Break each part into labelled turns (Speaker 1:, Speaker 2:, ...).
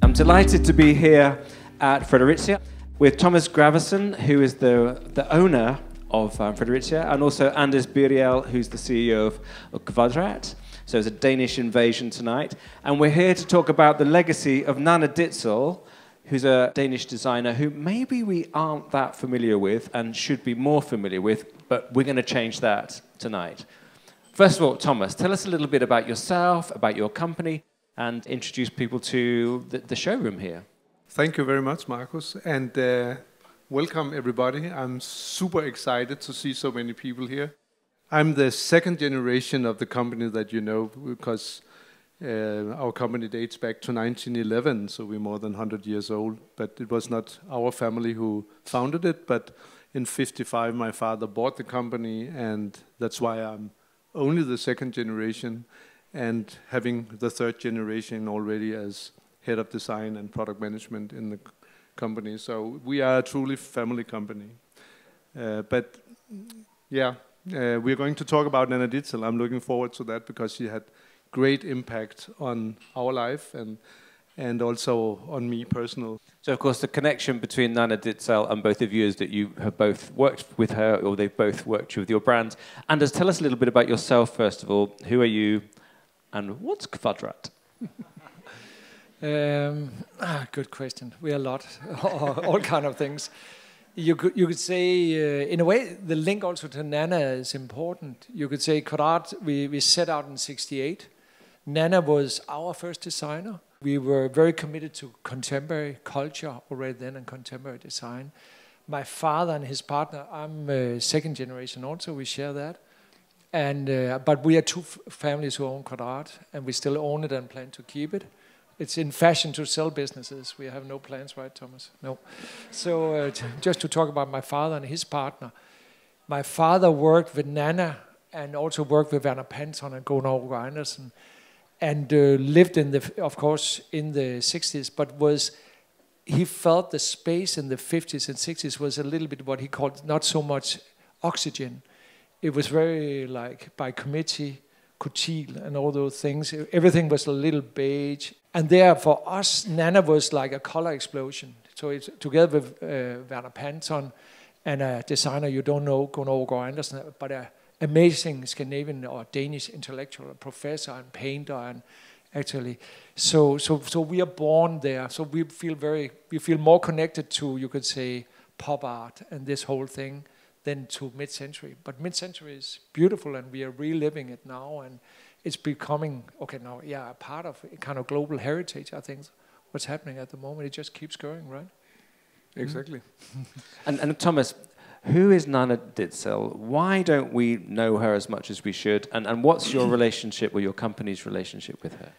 Speaker 1: I'm delighted to be here at Fredericia with Thomas Graversen, who is the owner of Fredericia, and also Anders Byriel, who's the CEO of Kvadrat. So it's a Danish invasion tonight. And we're here to talk about the legacy of Nanna Ditzel, who's a Danish designer who maybe we aren't that familiar with and should be more familiar with, but we're going to change that tonight. First of all, Thomas, tell us a little bit about yourself, about your company, and introduce people to the showroom here.
Speaker 2: Thank you very much, Marcus, and welcome everybody. I'm super excited to see so many people here. I'm the second generation of the company that you know, because our company dates back to 1911, so we're more than 100 years old. But it was not our family who founded it, but in '55 my father bought the company, and that's why I'm only the second generation, and having the third generation already as head of design and product management in the company. So we are a truly family company. But yeah, we're going to talk about Nanna Ditzel. I'm looking forward to that because she had great impact on our life and also on me personal.
Speaker 1: So of course the connection between Nanna Ditzel and both of you is that you have both worked with her, or they've both worked with your brand. Anders, tell us a little bit about yourself first of all. Who are you and what's Kvadrat?
Speaker 3: Good question. We are a lot, all kind of things. You could say, in a way, the link also to Nanna is important. You could say Kvadrat, we set out in '68. Nanna was our first designer. We were very committed to contemporary culture already then and contemporary design. My father and his partner, I'm second generation also, we share that. And but we are two families who own Kvadrat, and we still own it and plan to keep it. It's in fashion to sell businesses. We have no plans, right, Thomas? No. So just to talk about my father and his partner. My father worked with Nanna and also worked with Werner Panton and Gunnar Andersen, and lived in of course, in the 60s, but he felt the space in the 50s and 60s was a little bit what he called not so much oxygen. It was very like by committee, couture and all those things. Everything was a little beige. And there, for us, Nanna was like a color explosion. So it's together with Werner Panton and a designer you don't know, Gunnar Andersen, but an amazing Scandinavian or Danish intellectual, professor and painter, and actually, so we are born there. So we feel more connected to, you could say, pop art and this whole thing than to mid-century. But mid-century is beautiful, and we are reliving it now, and it's becoming, okay, now, yeah, a part of a kind of global heritage, I think, what's happening at the moment. It just keeps going, right?
Speaker 2: Exactly.
Speaker 1: And Thomas, who is Nanna Ditzel? Why don't we know her as much as we should? And what's your relationship or your company's relationship with her?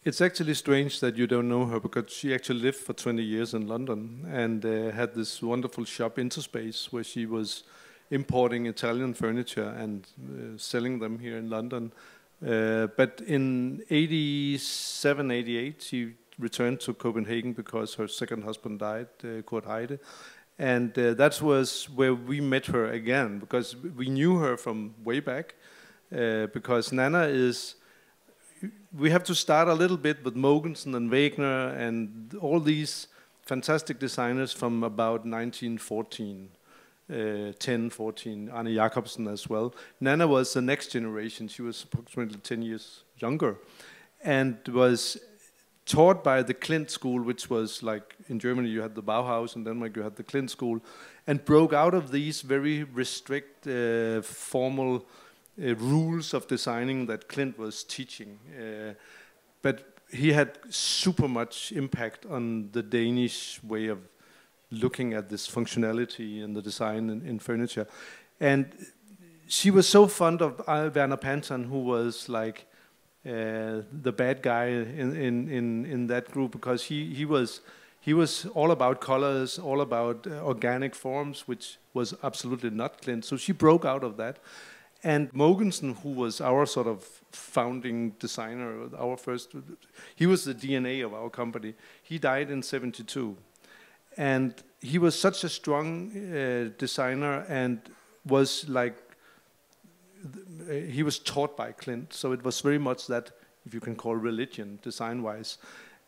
Speaker 2: It's actually strange that you don't know her, because she actually lived for 20 years in London and had this wonderful shop, Interspace, where she was importing Italian furniture and selling them here in London. But in '87, '88, she returned to Copenhagen because her second husband died, Kurt Heide. And that was where we met her again, because we knew her from way back. Because Nanna is, we have to start a little bit with Mogensen and Wegner and all these fantastic designers from about 1914. 10, 14, Arne Jacobsen as well. Nanna was the next generation. She was approximately 10 years younger and was taught by the Klint school, which was like in Germany you had the Bauhaus, in Denmark you had the Klint school, and broke out of these very strict formal rules of designing that Klint was teaching. But he had super much impact on the Danish way of looking at this functionality and the design in furniture. And she was so fond of Werner Panton, who was like the bad guy in that group, because he was all about colors, all about organic forms, which was absolutely not Klint. So she broke out of that. And Mogensen, who was our sort of founding designer, he was the DNA of our company. He died in '72. And he was such a strong designer and was like he was taught by Clint, so it was very much that, if you can call religion, design-wise.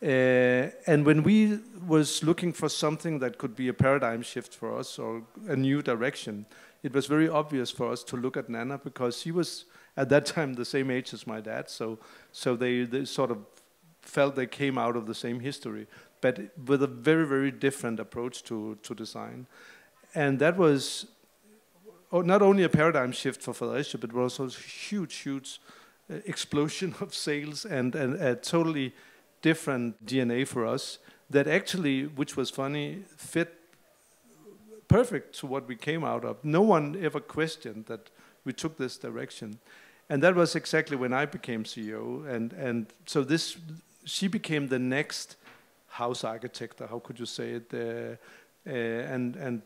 Speaker 2: And when we was looking for something that could be a paradigm shift for us or a new direction, it was very obvious for us to look at Nanna, because she was at that time the same age as my dad, so they sort of felt they came out of the same history, but with a very, very different approach to design. And that was not only a paradigm shift for Fredericia, but also a huge explosion of sales and a totally different DNA for us that actually, which was funny, fit perfect to what we came out of. No one ever questioned that we took this direction. And that was exactly when I became CEO. And so she became the next house architect, or how could you say it? And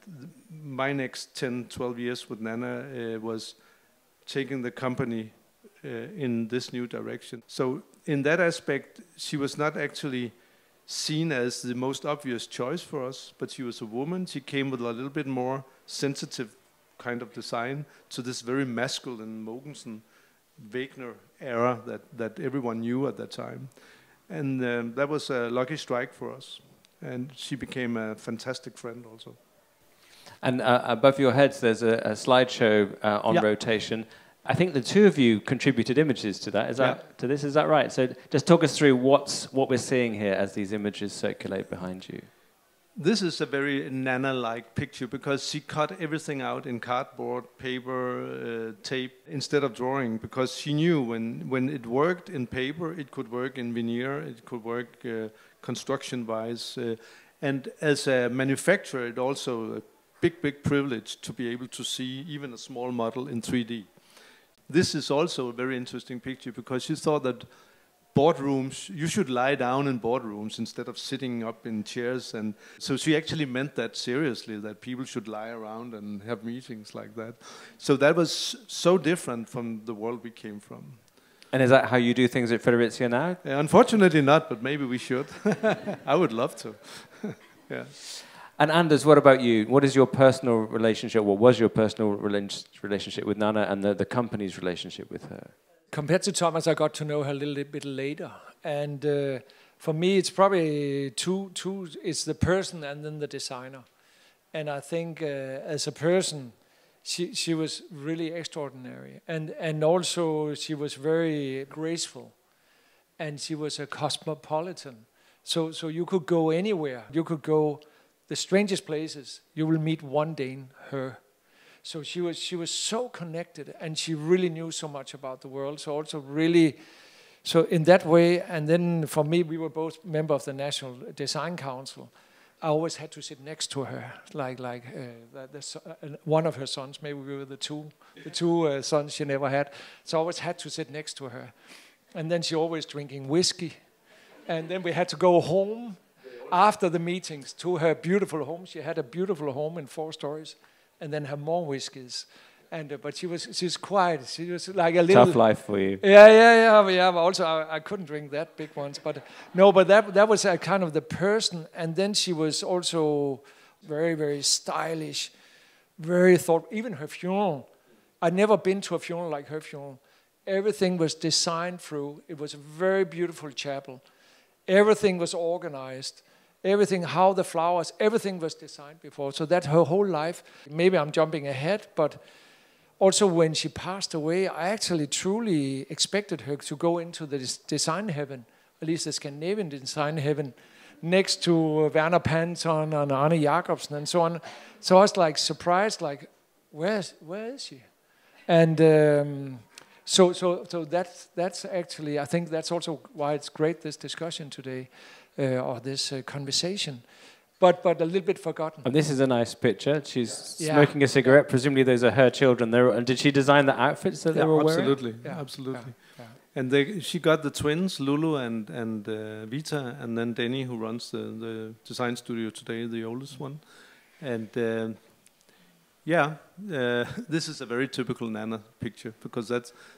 Speaker 2: my next 10, 12 years with Nanna was taking the company in this new direction. So in that aspect, she was not actually seen as the most obvious choice for us, but she was a woman. She came with a little bit more sensitive kind of design to this very masculine Mogensen, Wegner era that everyone knew at that time. And that was a lucky strike for us. And she became a fantastic friend also. And
Speaker 1: above your heads, there's a slideshow on rotation. I think the two of you contributed images to that. Is that right? So just talk us through what we're seeing here as these images circulate behind you.
Speaker 2: This is a very Nanna-like picture because she cut everything out in cardboard, paper, tape, instead of drawing, because she knew when it worked in paper, it could work in veneer, it could work construction-wise. And as a manufacturer, it also a big privilege to be able to see even a small model in 3D. This is also a very interesting picture because she thought that boardrooms, you should lie down in boardrooms instead of sitting up in chairs. And so she actually meant that seriously, that people should lie around and have meetings like that. So that was so different from the world we came from.
Speaker 1: And is that how you do things at Fredericia now?
Speaker 2: Unfortunately not, but maybe we should. I would love to. Yeah.
Speaker 1: And Anders, what about you? What is your personal relationship, what was your personal relationship with Nanna and the company's relationship with her?
Speaker 3: Compared to Thomas, I got to know her a little bit later. And for me, it's probably two, it's the person and then the designer. And I think as a person, she was really extraordinary. And also she was very graceful. And she was a cosmopolitan. So you could go anywhere. You could go the strangest places. You will meet one Dane, her. So she was so connected, and she really knew so much about the world. So also really, so in that way, and then for me, we were both members of the National Design Council. I always had to sit next to her, like one of her sons. Maybe we were the two sons she never had. So I always had to sit next to her, and then she always drinking whiskey, and then we had to go home after the meetings to her beautiful home. She had a beautiful home in 4 stories. And then have more whiskeys, but she was quiet. She was like a little
Speaker 1: tough life for you.
Speaker 3: Yeah. But also, I couldn't drink that big ones, but no. But that was a kind of the person. And then she was also very, very stylish, very thought. Even her funeral, I'd never been to a funeral like her funeral. Everything was designed through. It was a very beautiful chapel. Everything was organized. Everything, how the flowers, everything was designed before. So that her whole life, maybe I'm jumping ahead, but also when she passed away, I actually truly expected her to go into the design heaven, at least the Scandinavian design heaven, next to Werner Panton and Arne Jacobsen and so on. So I was like surprised, like, where is she? And so that's actually, I think that's also why it's great, this discussion today. Or this conversation, but a little bit forgotten.
Speaker 1: And this is a nice picture. She's smoking a cigarette. Presumably those are her children. And did she design the outfits that they were wearing?
Speaker 2: Absolutely. And she got the twins, Lulu and Vita, and then Denny, who runs the design studio today, the oldest one. And Yeah, this is a very typical Nanna picture, because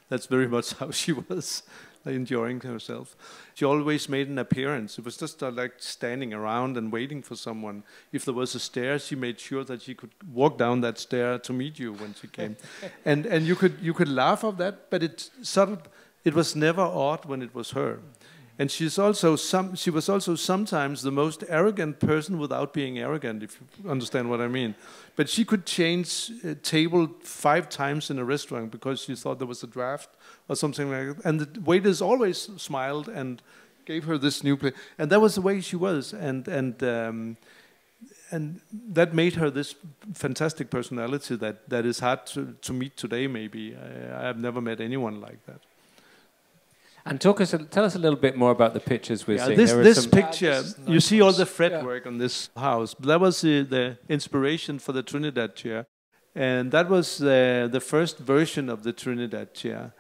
Speaker 2: that's very much how she was, enjoying herself. She always made an appearance. It was just like standing around and waiting for someone. If there was a stair, she made sure that she could walk down that stair to meet you when she came. and you could laugh at that, but it was never odd when it was her. And she was also sometimes the most arrogant person without being arrogant, if you understand what I mean. But she could change a table 5 times in a restaurant because she thought there was a draft or something like that. And the waiters always smiled and gave her this new plate. And that was the way she was. And that made her this fantastic personality that is hard to meet today, maybe. I have never met anyone like that.
Speaker 1: And tell us a little bit more about the pictures we're seeing.
Speaker 2: This picture, you see all the fretwork on this house. That was the inspiration for the Trinidad chair. And that was the first version of the Trinidad chair.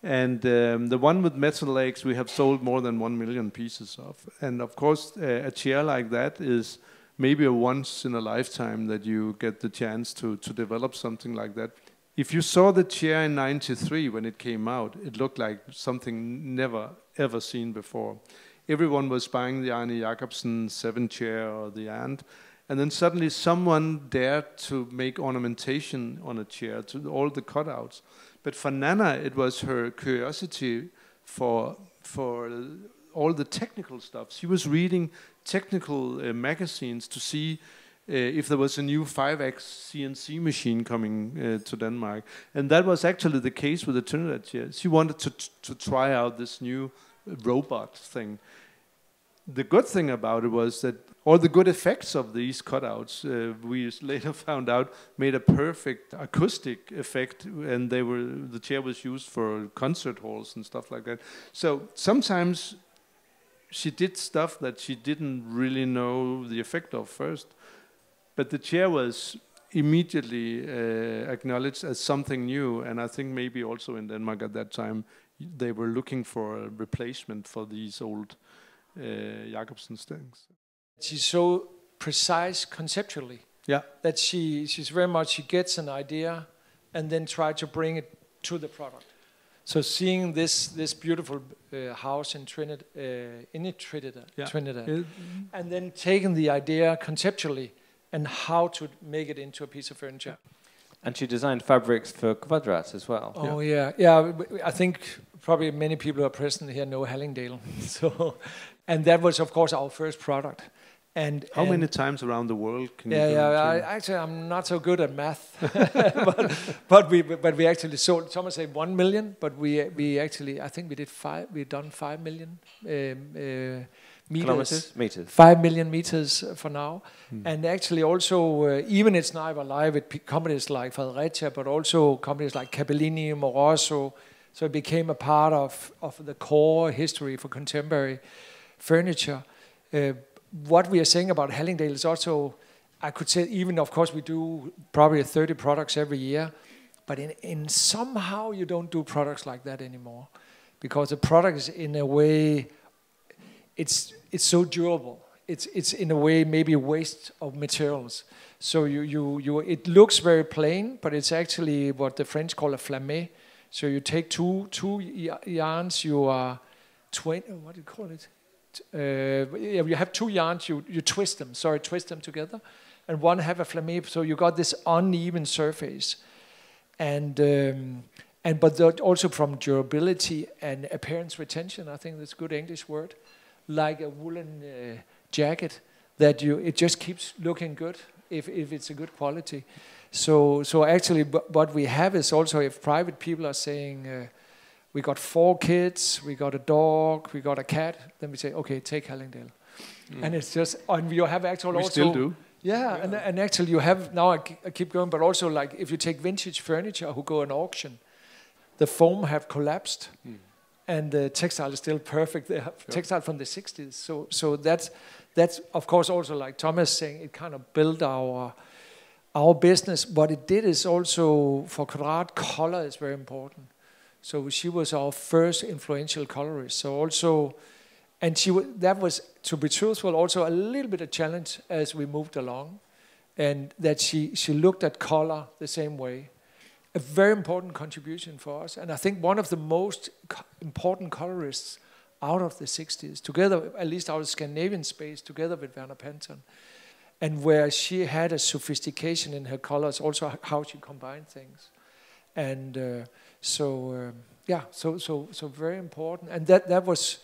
Speaker 2: And the one with metal legs we have sold more than 1 million pieces of. And of course, a chair like that is maybe a once in a lifetime that you get the chance to develop something like that. If you saw the chair in '93 when it came out, it looked like something never ever seen before. Everyone was buying the Arne Jacobsen 7 chair or the Ant, and then suddenly someone dared to make ornamentation on a chair, to all the cutouts. But for Nanna, it was her curiosity for all the technical stuff. She was reading technical magazines to see if there was a new 5X CNC machine coming to Denmark. And that was actually the case with the Trinidad chair. She wanted to try out this new robot thing. The good thing about it was that all the good effects of these cutouts, we later found out, made a perfect acoustic effect, and the chair was used for concert halls and stuff like that. So sometimes she did stuff that she didn't really know the effect of first. But the chair was immediately acknowledged as something new, and I think maybe also in Denmark at that time, they were looking for a replacement for these old Jacobsen things.
Speaker 3: She's so precise conceptually.
Speaker 2: Yeah.
Speaker 3: That she's very much, she gets an idea and then try to bring it to the product. So seeing this beautiful house in Trinidad, and then taking the idea conceptually and how to make it into a piece of furniture.
Speaker 1: And she designed fabrics for Kvadrat as well.
Speaker 3: Oh yeah. I think probably many people who are present here know Hislendale. And that was of course our first product. And
Speaker 2: how many times around the world can you do?
Speaker 3: Actually, I'm not so good at math, but we actually sold. Someone say 1 million, but we actually, I think we did 5. We've done 5 million meters. 5 million meters for now, and actually also even it's now alive with companies like Fredericia, but also companies like Capellini, Moroso. So it became a part of the core history for contemporary furniture. What we are saying about Hislendale is also, I could say, even of course we do probably 30 products every year, but in somehow you don't do products like that anymore, because the product is in a way, it's so durable. It's in a way maybe a waste of materials. So it looks very plain, but it's actually what the French call a flamme. So you take two yarns, you are what do you call it? You have 2 yarns, you twist them together, and one have a flamme, so you got this uneven surface, but also from durability and appearance retention. I think that's a good English word, like a woolen jacket that it just keeps looking good if it's a good quality. So actually, what we have is also, if private people are saying, we got 4 kids, we got a dog, we got a cat, then we say, okay, take Hislendale. And it's just, and you have actually
Speaker 2: we
Speaker 3: also...
Speaker 2: still do.
Speaker 3: Yeah, and actually you have, now I keep going, but also like if you take vintage furniture who go on auction, the foam have collapsed and the textile is still perfect. They have textile from the 60s. So that's of course also like Thomas saying, it kind of built our business. What it did is also, for Kvadrat, color is very important. So she was our first influential colorist. So also, and that was, to be truthful, also a little bit of challenge as we moved along. and that she looked at color the same way. A very important contribution for us, and I think one of the most important colorists out of the 60s, together, at least out of Scandinavian space, together with Werner Panton, and where she had a sophistication in her colors, also how she combined things. And so very important. And that was,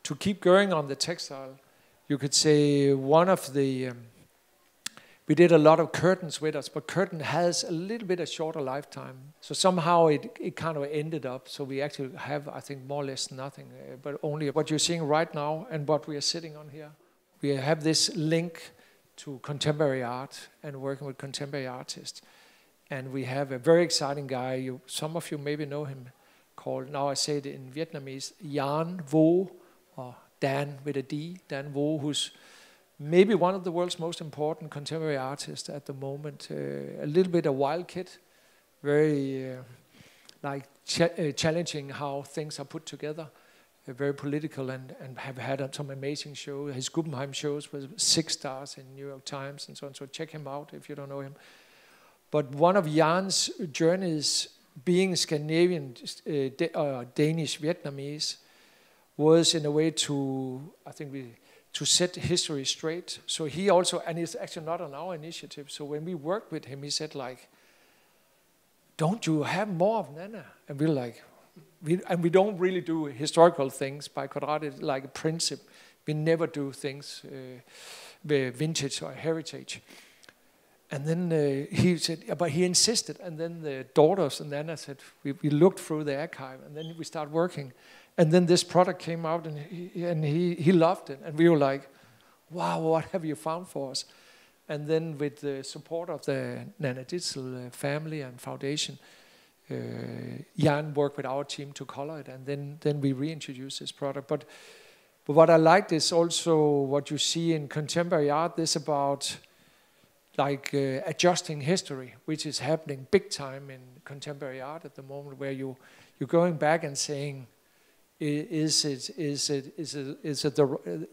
Speaker 3: to keep going on the textile, you could say one of the, we did a lot of curtains with us, but curtain has a little bit of shorter lifetime. So somehow it kind of ended up, so we actually have, I think, more or less nothing, but only what you're seeing right now and what we are sitting on here. We have this link to contemporary art and working with contemporary artists. And we have a very exciting guy, some of you maybe know him, called, now I say it in Vietnamese, Jan Vo, or Dan with a D, Dan Vo, who's maybe one of the world's most important contemporary artists at the moment. A little bit a wild kid, very challenging how things are put together, very political, and have had some amazing shows. His Guggenheim shows with 6 stars in New York Times and so on, so check him out if you don't know him. But one of Jan's journeys, being Scandinavian, Danish, Vietnamese, was in a way to, I think, to set history straight. So he also, and it's actually not on our initiative, so when we worked with him, he said like, don't you have more of Nanna? And we're like, we don't really do historical things by Kvadrat. It's like a principle. We never do things vintage or heritage. And then he said, but he insisted. And then the daughters and Nanna said, we looked through the archive, and then we started working. And then this product came out, and he loved it. And we were like, wow, what have you found for us? And then with the support of the Nanna Ditzel family and foundation, Jan worked with our team to color it, and then we reintroduced this product. But what I liked is also what you see in contemporary art, this about like adjusting history, which is happening big time in contemporary art at the moment, where you're going back and saying, is it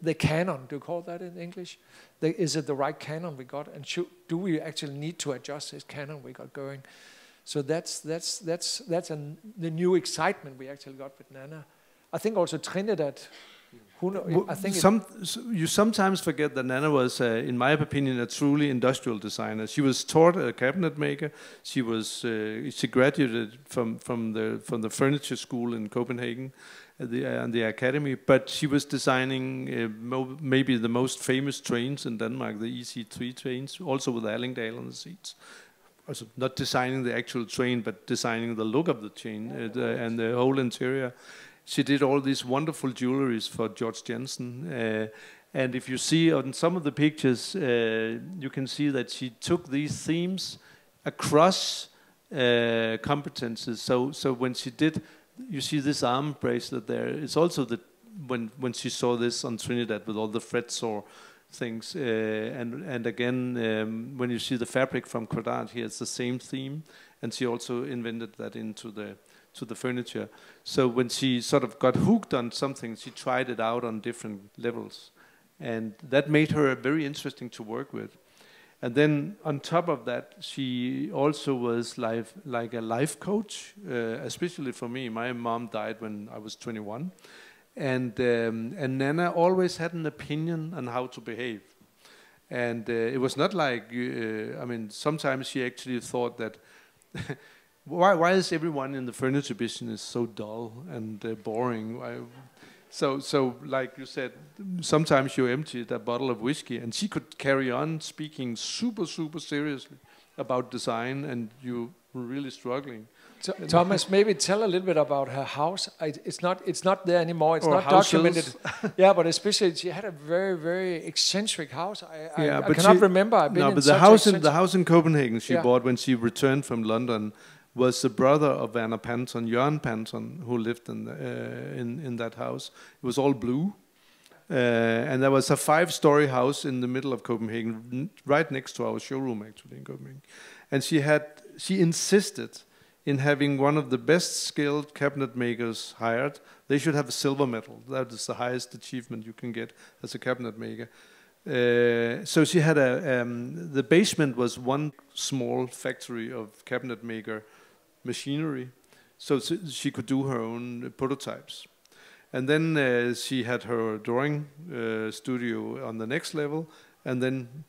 Speaker 3: the canon? Do you call that in English? Is it the right canon we got? And do we actually need to adjust this canon we got going? So that's the new excitement we actually got with Nanna. I think also Trinidad. I think
Speaker 2: you sometimes forget that Nanna was, in my opinion, a truly industrial designer. She was taught a cabinet maker. She graduated from the furniture school in Copenhagen, and the academy. But she was designing maybe the most famous trains in Denmark, the EC3 trains, also with Hislendale on the seats. Also not designing the actual train, but designing the look of the train and the whole interior. She did all these wonderful jewelries for George Jensen. And if you see on some of the pictures, you can see that she took these themes across competences. So when she did, you see this arm bracelet there. It's also when she saw this on Trinidad with all the Fretsaw things. And again, when you see the fabric from Kvadrat here, it's the same theme. And she also invented that into the furniture. So when she sort of got hooked on something, she tried it out on different levels. And that made her very interesting to work with. And then on top of that, she also was like a life coach, especially for me. My mom died when I was 21. And Nanna always had an opinion on how to behave. And it was not like, I mean, sometimes she actually thought that, why is everyone in the furniture business so dull and boring? So like you said, sometimes you emptied a bottle of whiskey, and she could carry on speaking super, super seriously about design, and you were really struggling.
Speaker 3: So, Thomas, maybe tell a little bit about her house. It's not there anymore. It's not documented. Yeah, but especially she had a very, very eccentric house. I cannot remember. I've been in
Speaker 2: the house in Copenhagen she bought when she returned from London was the brother of Werner Panton, Jørgen Panton, who lived in that house. It was all blue. And there was a 5-story house in the middle of Copenhagen, right next to our showroom, actually, in Copenhagen. And she insisted in having one of the best skilled cabinet makers hired. They should have a silver medal. That is the highest achievement you can get as a cabinet maker. So she had the basement was one small factory of cabinet maker machinery, so she could do her own prototypes. And then she had her drawing studio on the next level, and then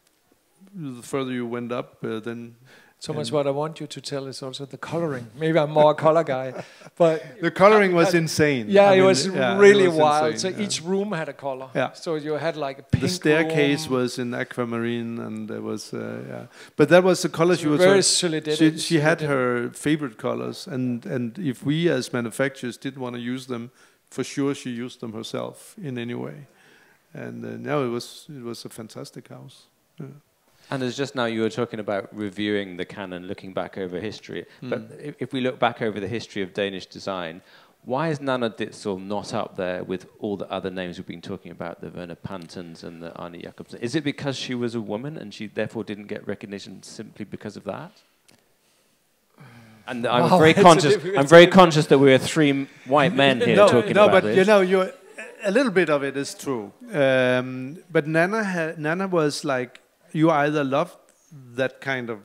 Speaker 2: the further you went up, then...
Speaker 3: Thomas, what I want you to tell is also the coloring. Maybe I'm more a color guy, but
Speaker 2: the coloring was insane.
Speaker 3: Yeah, it was really wild.
Speaker 2: Insane,
Speaker 3: so each room had a color.
Speaker 2: Yeah.
Speaker 3: So you had like a pink
Speaker 2: The staircase
Speaker 3: room.
Speaker 2: was in aquamarine, and there was But that was the color she was.
Speaker 3: Very
Speaker 2: she had her favorite colors, and if we as manufacturers did want to use them, for sure she used them herself in any way. And now it was a fantastic house. Yeah.
Speaker 1: And as just now you were talking about reviewing the canon, looking back over history. But if we look back over the history of Danish design, why is Nanna Ditzel not up there with all the other names we've been talking about, the Werner Pantons and the Arne Jacobsen? Is it because she was a woman and she therefore didn't get recognition simply because of that? And I'm very conscious that we are three white men here talking about this.
Speaker 2: You know, a little bit of it is true. But Nanna was like, you either loved that kind of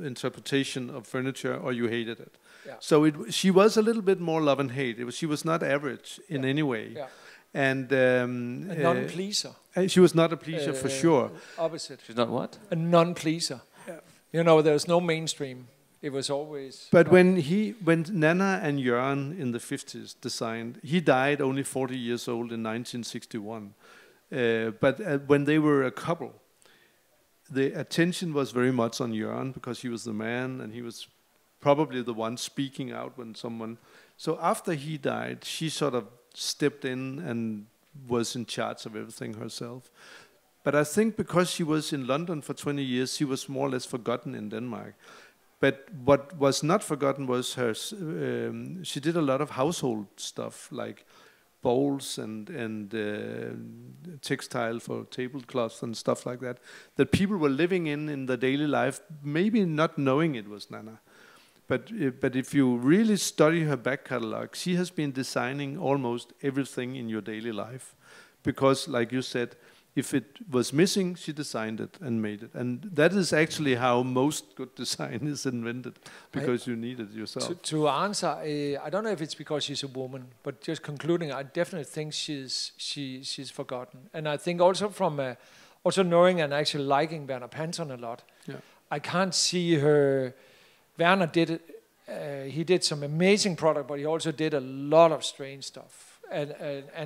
Speaker 2: interpretation of furniture or you hated it. Yeah. So she was a little bit more love and hate. She was not average in any way. Yeah. And
Speaker 3: a non-pleaser.
Speaker 2: She was not a pleaser for sure.
Speaker 3: Opposite.
Speaker 1: She's not what?
Speaker 3: A non-pleaser. Yeah. You know, there was no mainstream. It was always...
Speaker 2: But when Nanna and Jørgen in the 50s designed, he died only 40 years old in 1961. But when they were a couple, the attention was very much on Jørgen because he was the man and he was probably the one speaking out when someone... So after he died, she sort of stepped in and was in charge of everything herself. But I think because she was in London for 20 years, she was more or less forgotten in Denmark. But what was not forgotten was her... she did a lot of household stuff, like bowls and textile for tablecloths and stuff like that, that people were living in their daily life, maybe not knowing it was Nanna. But if you really study her back catalog, she has been designing almost everything in your daily life. Because, like you said, if it was missing, she designed it and made it. And that is actually how most good design is invented, because you need it yourself.
Speaker 3: To answer, I don't know if it's because she's a woman, but just concluding, I definitely think she's forgotten. And I think also from also knowing and actually liking Werner Panton a lot, I can't see her... Werner did he did some amazing product, but he also did a lot of strange stuff. And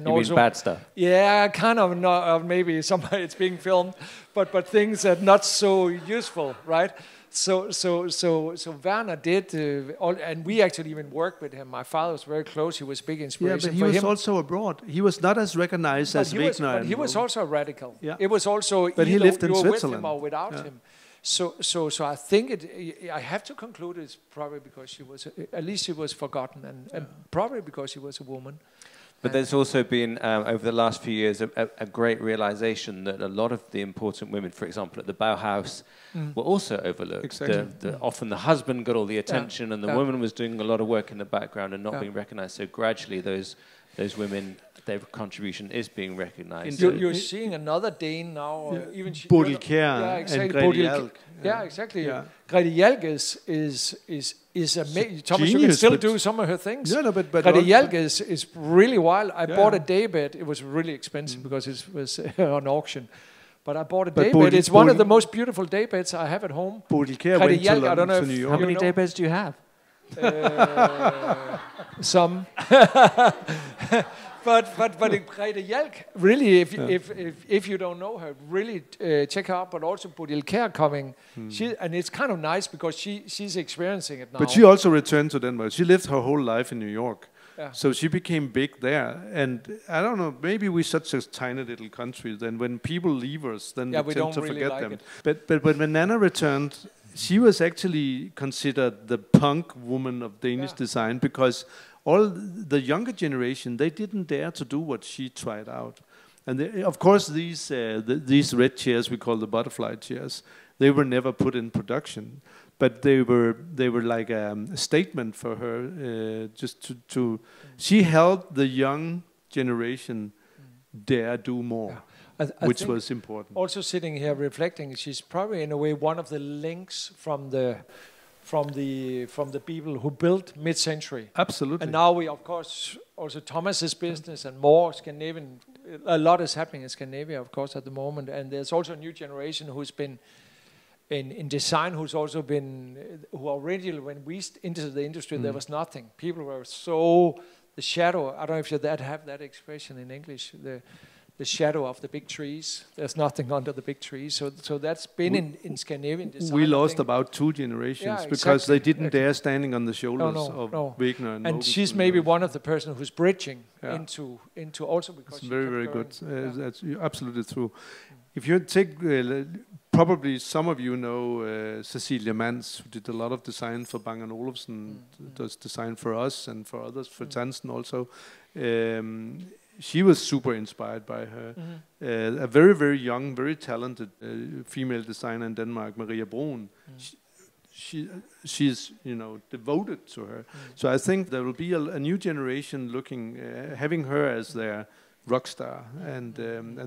Speaker 1: you
Speaker 3: also
Speaker 1: mean bad stuff?
Speaker 3: Yeah, kind of. Not, maybe somebody it's being filmed, but things that not so useful, right? So Werner did, and we actually even worked with him. My father was very close. He was big inspiration for him.
Speaker 2: Yeah, but he was also abroad. He was not as recognized as Wegner.
Speaker 3: But he was also a radical. Yeah. It was also.
Speaker 2: But he lived in Switzerland.
Speaker 3: With him or without him. So I think I have to conclude it's probably because she was, at least she was forgotten, and probably because she was a woman.
Speaker 1: But there's also been, over the last few years, a great realization that a lot of the important women, for example, at the Bauhaus, were also overlooked. Exactly. Often the husband got all the attention, and the woman was doing a lot of work in the background and not being recognized. So gradually those women, their contribution is being recognized.
Speaker 3: You're seeing another Dane now. Even
Speaker 2: Bodil Kjær and Grete Hjalk.
Speaker 3: Yeah, exactly. Yeah. Grete Hjalk is amazing. Thomas, you can still do some of her things.
Speaker 2: No, but
Speaker 3: Grete Hjalk is really wild. I bought a daybed. It was really expensive because it was on auction. But I bought a daybed. It's one of the most beautiful daybeds I have at home.
Speaker 2: Bodil Kjær went to New York.
Speaker 1: How many daybeds do you have?
Speaker 3: Some. But Grete Hjalk, really, if you don't know her, really check her out. But also Bodil Kjær coming, and it's kind of nice because she's experiencing it now.
Speaker 2: But she also returned to Denmark. She lived her whole life in New York, so she became big there. And I don't know, maybe we're such a tiny little country. Then when people leave us, then we tend to really forget them. But when Nanna returned, she was actually considered the punk woman of Danish design, because all the younger generation, they didn't dare to do what she tried out. And of course, these red chairs we call the butterfly chairs, they were never put in production, but they were like a statement for her, just to she helped the young generation dare do more. which was important.
Speaker 3: Also sitting here reflecting, she's probably in a way one of the links from the people who built mid-century.
Speaker 2: Absolutely.
Speaker 3: And now we, of course, also Thomas's business and more Scandinavian. A lot is happening in Scandinavia, of course, at the moment. And there's also a new generation who's been in design, who originally, when we entered the industry, there was nothing. People were so the shadow. I don't know if you have that expression in English. The shadow of the big trees. There's nothing under the big trees. So that's been in Scandinavian design.
Speaker 2: We lost about 2 generations because they didn't dare standing on the shoulders of Wegener and
Speaker 3: Mogis. She's maybe one of the person who's bridging into also because
Speaker 2: it's very good. That's absolutely true. If you take probably some of you know Cecilia Mans, who did a lot of design for Bang & Olufsen, does design for us and for others, for Tansen also. She was super inspired by her. A very, very young, very talented female designer in Denmark, Maria Broen. She's devoted to her. So I think there will be a new generation looking, having her as their rock star, and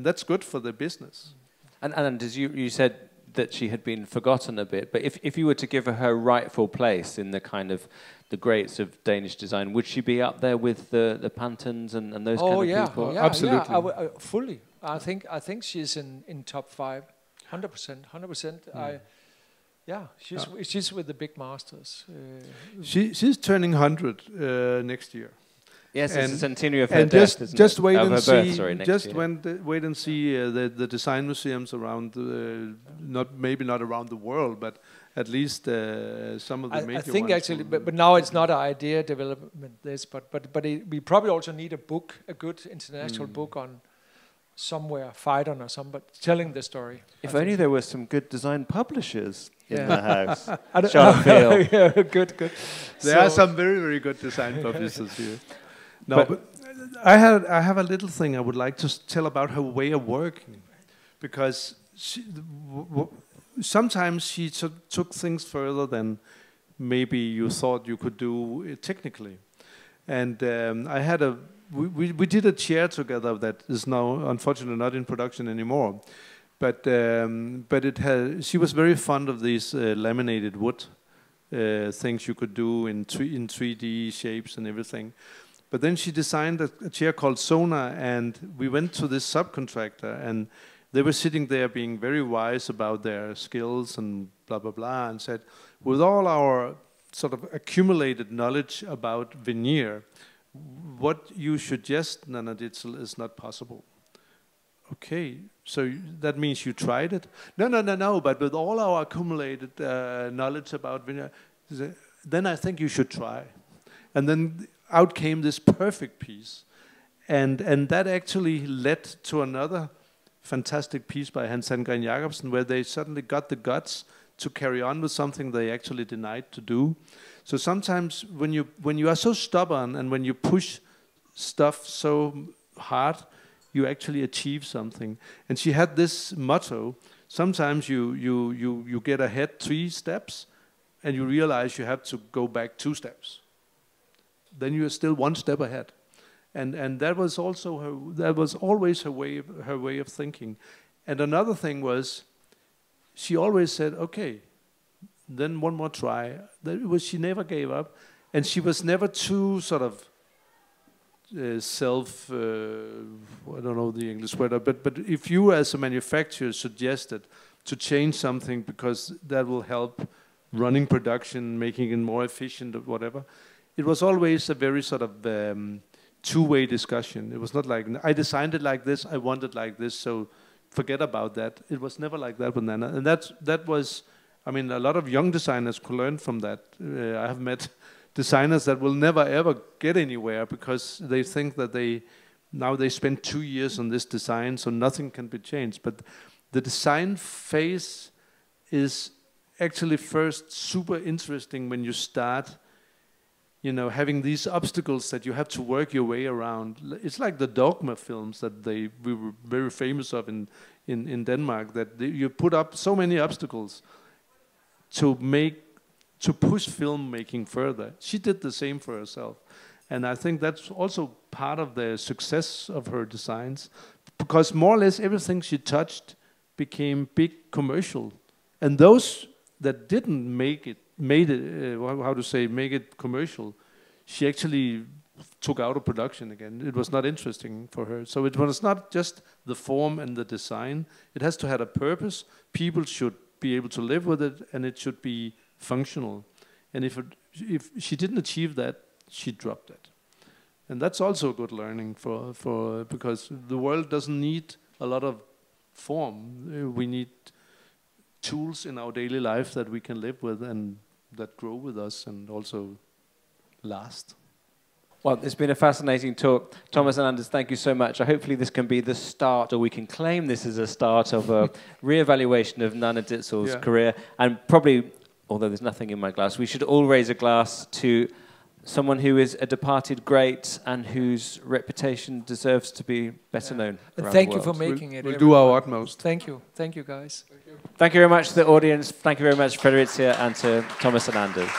Speaker 2: that's good for the business.
Speaker 1: And as you said that she had been forgotten a bit, but if you were to give her rightful place in the kind of the greats of Danish design, would she be up there with the Pantons and those kind of people?
Speaker 3: Yeah,
Speaker 2: absolutely.
Speaker 3: Yeah, fully. I think she's in top 5, 100%. She's with the big masters.
Speaker 2: She's turning 100 next year.
Speaker 1: Yes, it's the centenary of her death, isn't
Speaker 2: just
Speaker 1: it?
Speaker 2: wait
Speaker 1: of
Speaker 2: and
Speaker 1: her
Speaker 2: see.
Speaker 1: Birth, sorry, next year.
Speaker 2: Wait and see the design museums around, maybe not around the world, but at least some of the major ones.
Speaker 3: I think actually, but now it's not an idea development. We probably also need a book, a good international book on somewhere, Phaidon or somebody telling the story.
Speaker 1: If only there were some good design publishers in the house.
Speaker 3: Good.
Speaker 2: There are some very, very good design publishers here. No, but I have a little thing I would like to tell about her way of working, because sometimes she took things further than maybe you thought you could do technically. And we did a chair together that is now unfortunately not in production anymore. But she was very fond of these laminated wood things you could do in 3D shapes and everything. But then she designed a chair called Sona, and we went to this subcontractor, and they were sitting there being very wise about their skills and blah, blah, blah, and said, with all our sort of accumulated knowledge about veneer, what you suggest, Nanna Ditzel, is not possible. Okay, so that means you tried it? No, but with all our accumulated knowledge about veneer, then I think you should try. And then out came this perfect piece. And that actually led to another fantastic piece by Hans Sandgren Jacobsen, where they suddenly got the guts to carry on with something they actually denied to do. So sometimes when you are so stubborn and when you push stuff so hard, you actually achieve something. And she had this motto: sometimes you get ahead 3 steps, and you realize you have to go back 2 steps. Then you are still 1 step ahead. And that was also that was always her way of thinking. And another thing was, she always said, okay, then one more try. She never gave up, and she was never too sort of I don't know the English word, but if you as a manufacturer suggested to change something because that will help running production, making it more efficient or whatever, it was always a very sort of two-way discussion. It was not like, I designed it like this, I want it like this, so forget about that. It was never like that with Nanna. And that was, I mean, a lot of young designers could learn from that. I have met designers that will never ever get anywhere because they think that now they spend 2 years on this design, so nothing can be changed. But the design phase is actually first super interesting when you start, you know, having these obstacles that you have to work your way around. It's like the Dogma films that we were very famous of in Denmark, that you put up so many obstacles to push filmmaking further. She did the same for herself. And I think that's also part of the success of her designs, because more or less everything she touched became big commercial. And those that didn't make it commercial, she actually took out of production again. It was not interesting for her. So it was not just the form and the design. It has to have a purpose. People should be able to live with it, and it should be functional. And if she didn't achieve that, she dropped it. And that's also a good learning because the world doesn't need a lot of form. We need tools in our daily life that we can live with and that grow with us and also last.
Speaker 1: Well, it's been a fascinating talk. Thomas and Anders, thank you so much. Hopefully this can be the start, or we can claim this as a start of a re-evaluation of Nanna Ditzel's career. And probably, although there's nothing in my glass, we should all raise a glass to someone who is a departed great and whose reputation deserves to be better known around
Speaker 3: thank
Speaker 1: the
Speaker 3: you for
Speaker 1: world.
Speaker 3: making it.
Speaker 2: We'll do our utmost.
Speaker 3: Thank you. Thank you, guys.
Speaker 1: Thank you very much to the audience. Thank you very much, Fredericia, and to Thomas and Anders.